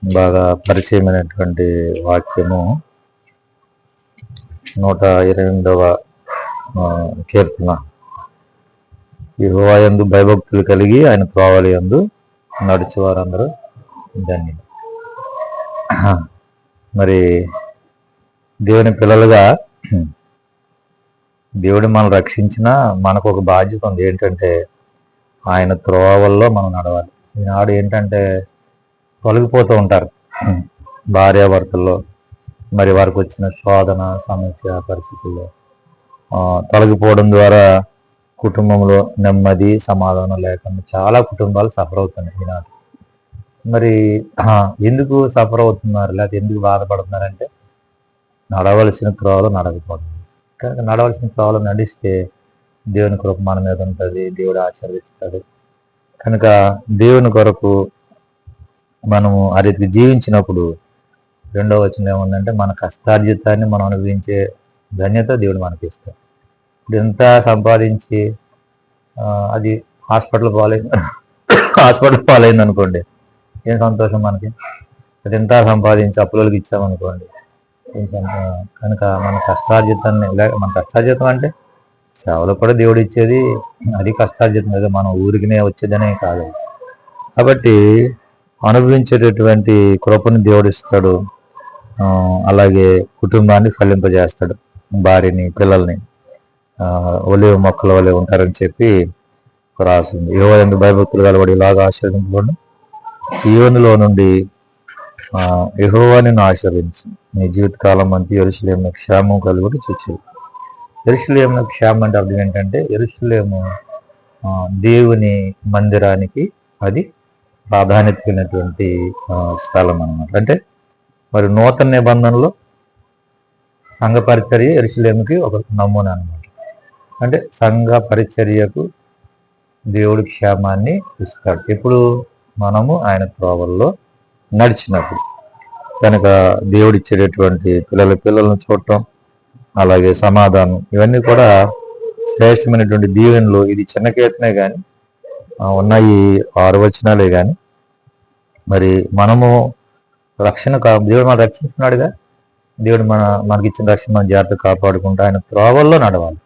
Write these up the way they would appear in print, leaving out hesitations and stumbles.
బాగా పరిచయమైనటువంటి వాక్యము 128వ కీర్తన. యెహోవా యందు భయభక్తులు కలిగి ఆయన త్రోవల యందు నడిచేవారందరూ ధన్యులు. మరి దేవుని పిల్లలుగా దేవుడు మనం రక్షించిన మనకు ఒక బాధ్యత ఉంది. ఏంటంటే ఆయన త్రోవల్లో మనం నడవాలి. ఈనాడు ఏంటంటే తొలగిపోతూ ఉంటారు భార్యాభర్తల్లో, మరి వారికి వచ్చిన శోధన సమస్య పరిస్థితుల్లో తొలగిపోవడం ద్వారా కుటుంబంలో నెమ్మది సమాధానం లేకుండా చాలా కుటుంబాలు సఫర్ అవుతున్నాయి ఈనాడు. మరి ఎందుకు సఫర్ అవుతున్నారు, లేకపోతే ఎందుకు బాధపడుతున్నారంటే నడవలసిన త్రోవలో నడకపోవడం. కనుక నడవలసిన త్రోవలో నడిస్తే దేవుని కృప మన మీద ఉంటుంది, దేవుడు ఆశీర్వదిస్తాడు. కనుక దేవుని కొరకు మనము ఆ రీతికి జీవించినప్పుడు రెండవ వచనం ఏముందంటే మన కష్టార్జితాన్ని మనం అనుభవించే ధన్యత దేవుడు మనకి ఇస్తాడు. ఇప్పుడు ఎంత సంపాదించి అది హాస్పిటల్ పాలైంది అనుకోండి, ఏం సంతోషం మనకి. అది ఎంత సంపాదించి అప్పులకి ఇచ్చామనుకోండి, కనుక మన కష్టార్జితాన్ని, మన కష్టార్జితం అంటే సేవలు కూడా దేవుడు ఇచ్చేది, అది కష్టార్జితం కదా, మన ఊరికినే వచ్చేదనే కాదు. కాబట్టి అనుభవించేటటువంటి కృపను దేవుడు ఇస్తాడు. అలాగే కుటుంబాన్ని ఫలింపజేస్తాడు, భార్యని పిల్లల్ని ఒలివ మొక్కల వలె ఉంటారని చెప్పి రాసింది. యెహోవా యందు భయభక్తులు కలవాడు ఇలాగ ఆశీర్వదింపబడును. సీయోనులో నుండి యెహోవా నిన్ను ఆశీర్వదించు, నీ జీవితకాలం అంతా యెరూషలేములో క్షేమం కలుగుడు చూచు. యెరూషలేములో క్షేమం అంటే అర్థం ఏంటంటే, యెరూషలేము దేవుని మందిరానికి అది ప్రాధాన్యత కలిగినటువంటి స్థలం అన్నమాట. అంటే మరి నూతన నిబంధనలో సంఘ పరిచర్య యెరూషలేముకి ఒక నమూనా అన్నమాట. అంటే సంఘ పరిచర్యకు దేవుడి క్షేమాన్ని ఇస్తాడు ఎప్పుడు మనము ఆయన త్రోవల్లో నడిచినప్పుడు. కనుక దేవుడిచ్చేటటువంటి పిల్లలను చూడటం, అలాగే సమాధానం, ఇవన్నీ కూడా శ్రేష్టమైనటువంటి దీవెనలు. ఇది చిన్న కీర్తనే కానీ ఉన్నాయి 6 వచనాలే కానీ, మరి మనము రక్షణ దేవుడు మనం రక్షించున్నాడుగా, దేవుడు మనకిచ్చిన రక్షణ మనం జాగ్రత్తగా కాపాడుకుంటూ ఆయన త్రోవల్లో నడవాలి.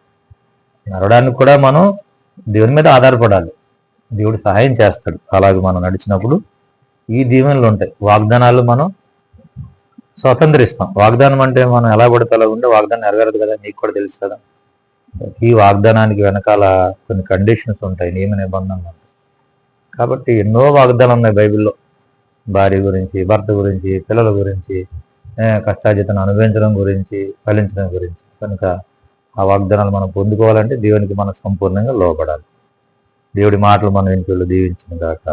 నడవడానికి కూడా మనం దేవుని మీద ఆధారపడాలి, దేవుడు సహాయం చేస్తాడు. అలాగే మనం నడిచినప్పుడు ఈ దీవెనలు ఉంటాయి. వాగ్దానాలు మనం స్వతంత్రిస్తాం. వాగ్దానం అంటే మనం ఎలా పడితే అలా ఉంటే వాగ్దానం నెరవేరదు కదా, నీకు కూడా తెలుసు కదా. ఈ వాగ్దానానికి వెనకాల కొన్ని కండిషన్స్ ఉంటాయి, నియమ నిబంధనలు ఉంటాయి. కాబట్టి ఎన్నో వాగ్దానాలు ఉన్నాయి బైబిల్లో, భార్య గురించి, భర్త గురించి, పిల్లల గురించి, కష్టార్జితను అనుభవించడం గురించి, ఫలించడం గురించి. కనుక ఆ వాగ్దానాలు మనం పొందుకోవాలంటే దేవునికి మనం సంపూర్ణంగా లోబడాలి. దేవుడి మాటలు మనం ఇంట్లో దీవించిన కాక.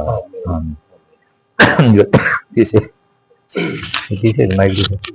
తీసేది మైక్ తీసేది.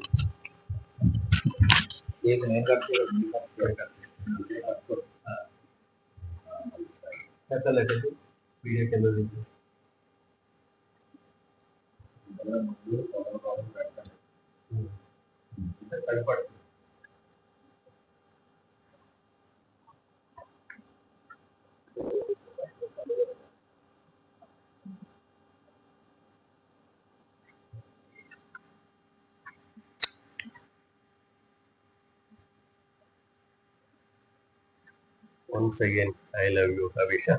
Once again, I love you, Havisha.